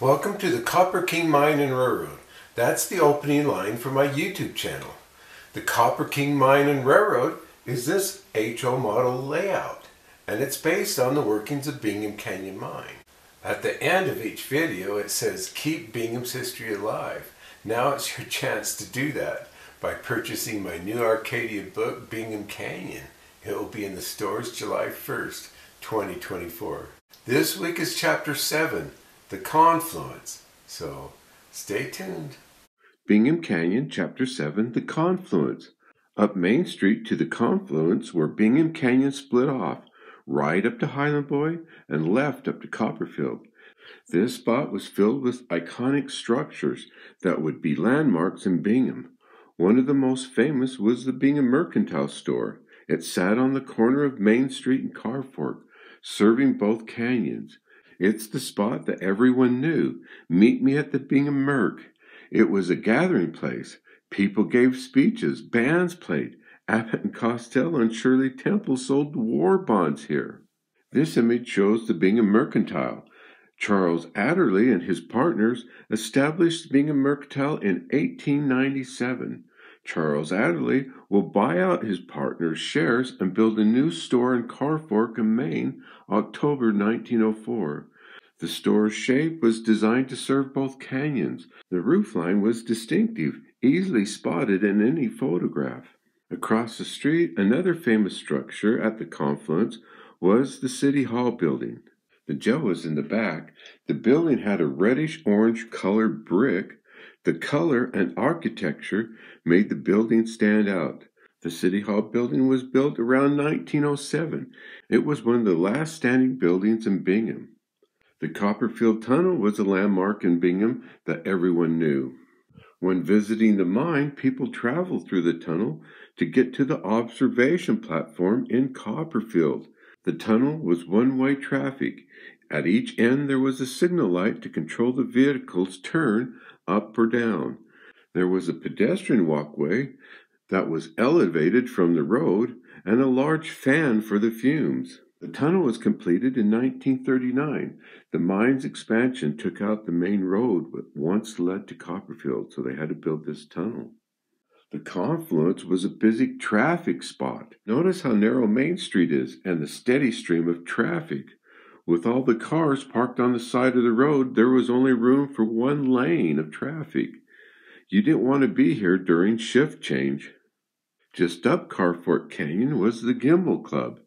Welcome to the Copper King Mine and Railroad. That's the opening line for my YouTube channel. The Copper King Mine and Railroad is this HO model layout, and it's based on the workings of Bingham Canyon Mine. At the end of each video it says, "Keep Bingham's history alive." Now it's your chance to do that by purchasing my new Arcadia book, Bingham Canyon. It will be in the stores July 1st, 2024. This week is Chapter 7, the Confluence. So stay tuned. Bingham Canyon, Chapter 7, the Confluence. Up Main Street to the Confluence where Bingham Canyon split off, right up to Highland Boy and left up to Copperfield. This spot was filled with iconic structures that would be landmarks in Bingham. One of the most famous was the Bingham Mercantile store. It sat on the corner of Main Street and Car Fork, serving both canyons. It's the spot that everyone knew. Meet me at the Bingham Merc. It was a gathering place. People gave speeches, bands played. Abbott and Costello and Shirley Temple sold war bonds here. This image shows the Bingham Mercantile. Charles Adderley and his partners established Bingham Mercantile in 1897. Charles Adderley will buy out his partner's shares and build a new store in Car Fork, Maine, October 1904. The store's shape was designed to serve both canyons. The roofline was distinctive, easily spotted in any photograph. Across the street, another famous structure at the Confluence was the City Hall building. The jail was in the back. The building had a reddish-orange colored brick. The color and architecture made the building stand out. The City Hall building was built around 1907. It was one of the last standing buildings in Bingham. The Copperfield Tunnel was a landmark in Bingham that everyone knew. When visiting the mine, people traveled through the tunnel to get to the observation platform in Copperfield. The tunnel was one-way traffic. At each end there was a signal light to control the vehicle's turn up or down. There was a pedestrian walkway that was elevated from the road and a large fan for the fumes. The tunnel was completed in 1939. The mine's expansion took out the main road that once led to Copperfield, so they had to build this tunnel. The Confluence was a busy traffic spot. Notice how narrow Main Street is and the steady stream of traffic. With all the cars parked on the side of the road, there was only room for one lane of traffic. You didn't want to be here during shift change. Just up Car Fork Canyon was the Gemmell Club,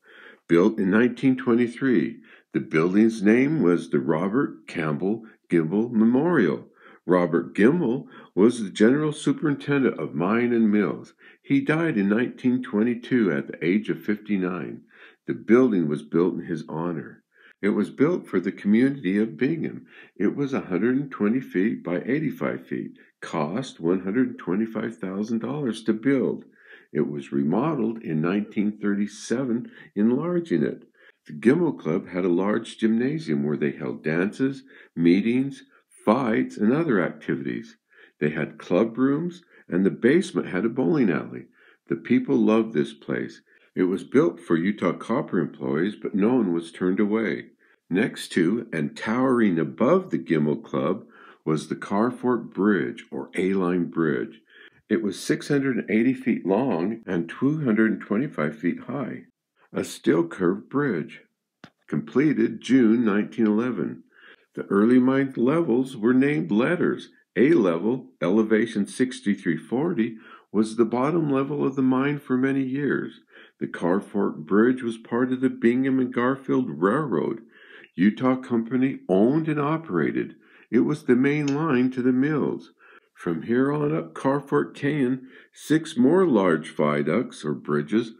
built in 1923. The building's name was the Robert Campbell Gemmell Memorial. Robert Gemmell was the general superintendent of mine and mills. He died in 1922 at the age of 59. The building was built in his honor. It was built for the community of Bingham. It was 120 feet by 85 feet. Cost $125,000 to build. It was remodeled in 1937, enlarging it. The Gemmell Club had a large gymnasium where they held dances, meetings, fights, and other activities. They had club rooms, and the basement had a bowling alley. The people loved this place. It was built for Utah Copper employees, but no one was turned away. Next to and towering above the Gemmell Club was the Car Fork Bridge, or A-Line Bridge. It was 680 feet long and 225 feet high. A steel curved bridge. Completed June 1911. The early mine levels were named letters. A level, elevation 6340, was the bottom level of the mine for many years. The Car Fork Bridge was part of the Bingham and Garfield Railroad. Utah Company owned and operated. It was the main line to the mills. From here on up Car Fork Canyon, 6 more large viaducts or bridges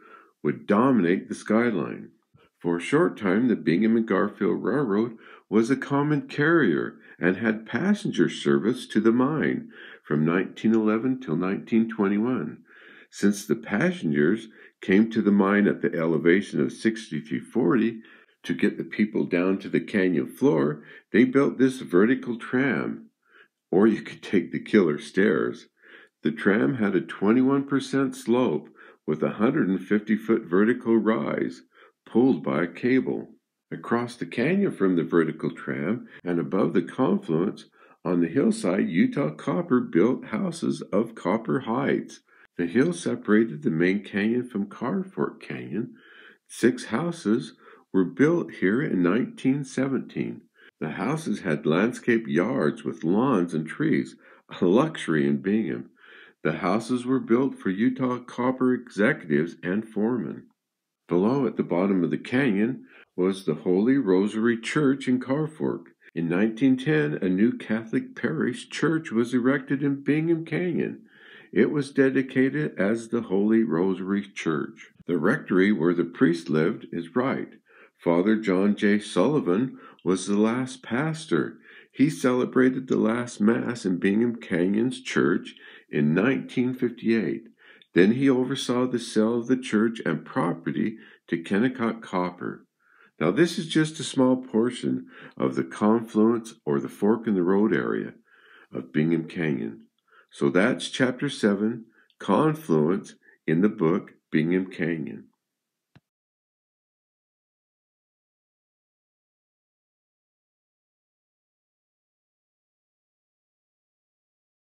would dominate the skyline. For a short time, the Bingham and Garfield Railroad was a common carrier and had passenger service to the mine from 1911 till 1921. Since the passengers came to the mine at the elevation of 6340 to get the people down to the canyon floor, they built this vertical tram. Or you could take the killer stairs. The tram had a 21% slope with a 150-foot vertical rise, pulled by a cable. Across the canyon from the vertical tram and above the confluence, on the hillside, Utah Copper built houses of copper heights. The hill separated the main canyon from Carfork Canyon. 6 houses were built here in 1917. The houses had landscape yards with lawns and trees, a luxury in Bingham. The houses were built for Utah Copper executives and foremen. Below, at the bottom of the canyon, was the Holy Rosary Church in Carfork. In 1910, a new Catholic parish church was erected in Bingham Canyon. It was dedicated as the Holy Rosary Church. The rectory where the priest lived is right. Father John J. Sullivan was the last pastor. He celebrated the last Mass in Bingham Canyon's church in 1958. Then he oversaw the sale of the church and property to Kennecott Copper. Now this is just a small portion of the confluence or the fork in the road area of Bingham Canyon. So that's chapter 7, Confluence, in the book Bingham Canyon.